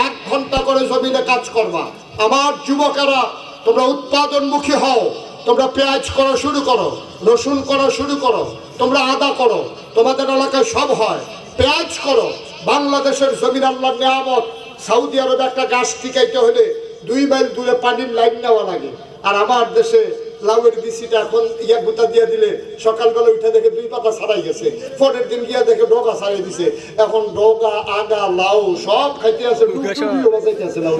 1 ঘন্টা করে জমিনে কাজ করবা। আমার যুবকেরা, তোমরা উৎপাদনমুখী হও, তোমরা পেঁয়াজ করা শুরু করো, রসুন করা শুরু করো, তোমরা আদা করো, তোমাদের এলাকায় সব হয়। পেঁয়াজ করো। বাংলাদেশের জমির আল্লাহর নিয়ামত। সৌদি আরবে একটা গাছ টিকাইতে হলে 2 মাইল দূরে পানির লাইন নেওয়া লাগে। আর আমার দেশে লাউয়ের বিচিটা এখন গুতা দিয়ে দিলে সকালবেলা উঠে দেখে 2 পাতা ছাড়াই গেছে, পরের দিন গিয়া দেখে ডগা ছাড়াই দিছে। এখন ডগা, আগা, লাউ সব খাইতে আছে, বাঁচাইতে আছে লাউ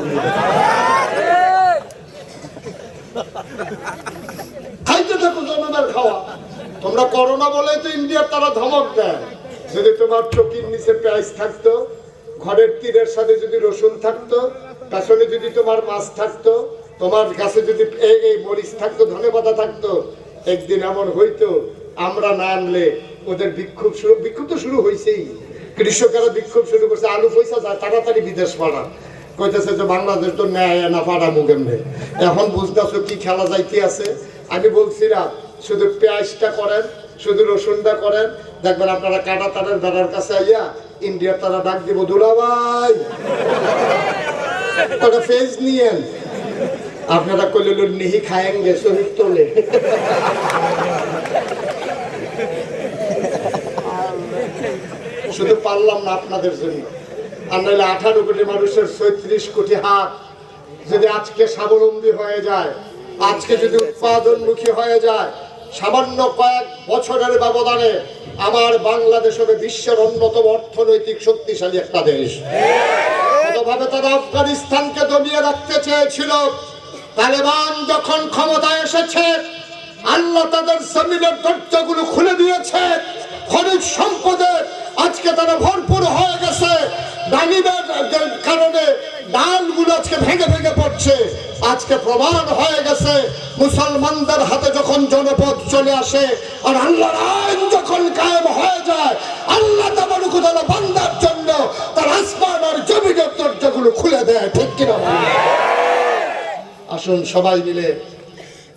খাইতে থাকো জনতার খাওয়া। তোমরা করোনা বলে তো ইন্ডিয়ার তারা ধমক দেয়। যদি তোমার চকির নিচে পেঁয়াজ থাকতো, ঘরের তীরের সাথে যদি রসুন থাকতো, পেছনে যদি তোমার মাছ থাকতো, তোমার কাছে যদি এই মরিচ থাকতো, ধনেপাতা থাকতো, একদিন এমন হইতো আমরা না আনলে ওদের বিক্ষোভ তো শুরু হয়েছেই। কৃষকেরা বিক্ষোভ শুরু করছে, আলু পয়সা যায় তাড়াতাড়ি বিদেশ পাড়া। কইতেছে যে বাংলাদেশ তো নেয় না পাড়া মুগেমনে। এখন বুঝতেছো কি খেলা যাইতে আছে। আমি বলছিলাম শুধু পেঁয়াজটা করেন, শুধু রসুনটা করেন, দেখবেন আপনারা কাটা তারের বেড়ার কাছে আইয়া ইন্ডিয়ার তারা ডাক দিব, দুলাভাই ওটা ফেজ নিয়েন। আপনারা কইলেন নিহি খায়েঙ্গে শহীদ তোলে। শুধু পারলাম না আপনাদের জন্য, আর নাহলে 18 কোটি মানুষের 36 কোটি হাত যদি আজকে স্বাবলম্বী হয়ে যায়, আজকে যদি উৎপাদনমুখী হয়ে যায়, সামান্য কয়েক বছরের ব্যবধানে আমার বাংলাদেশ হবে বিশ্বের অন্যতম অর্থনৈতিক শক্তিশালী একটা দেশ। কতভাবে তারা আফগানিস্তানকে দমিয়ে রাখতে চেয়েছিল। তালেবান যখন ক্ষমতায় এসেছে, আল্লাহ তাদের জমিনের দরজাগুলো খুলে দিয়েছে। খনিজ সম্পদে আজকে তারা ভরপুর হয়ে গেছে। ডালিমের কারণে ডালগুলো আজকে ভেঙে ভেঙে পড়ছে। আজকে প্রমাণ হয়ে গেছে মুসলমানদের হাতে যখন জনপদ চলে আসে আর আল্লাহর আইন যখন কায়েম হয়ে যায়, আল্লাহ তাবারক ওয়া তাআলা বান্দার জন্য তার আসমান আর জমিনের দরজাগুলো খুলে দেয়। ঠিক কিনা? আসুন সবাই মিলে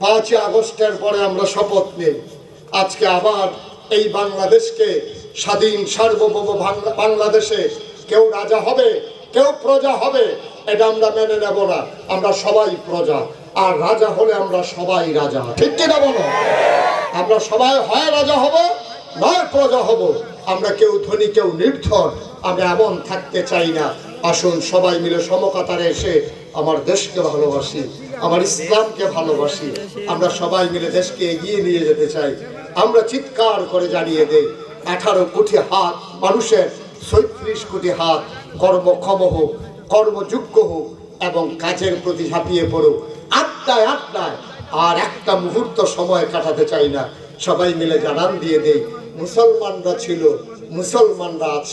5ই আগস্টের পরে আমরা শপথ নেই। আজকে আবার এই বাংলাদেশকে স্বাধীন সার্বভৌম বাংলাদেশে কেউ রাজা হবে, কেউ প্রজা হবে, এটা আমরা মেনে নেব না। আমরা সবাই প্রজা, আর রাজা হলে আমরা সবাই রাজা। ঠিক কিনা বলো? আমরা সবাই হয় রাজা হব, নয় প্রজা হব। আমরা কেউ ধনী কেউ নির্ধন, আমরা এমন থাকতে চাই না। আসুন সবাই মিলে সমকাতারে এসে আমার দেশকে ভালোবাসি, আমার ইসলামকে ভালোবাসি। আমরা সবাই মিলে দেশকে এগিয়ে নিয়ে যেতে চাই। আমরা চিৎকার করে জানিয়ে দেই, 18 কোটি হাত মানুষের 36 কোটি হাত কর্মক্ষম হোক, কর্মযোগ্য হোক এবং কাজের প্রতি ঝাঁপিয়ে পড়ুক। আড্ডায় আড্ডায় আর একটা মুহূর্ত সময় কাটাতে চাই না। সবাই মিলে জানান দিয়ে দেই, মুসলমানরা ছিল, মুসলমানরা আছে।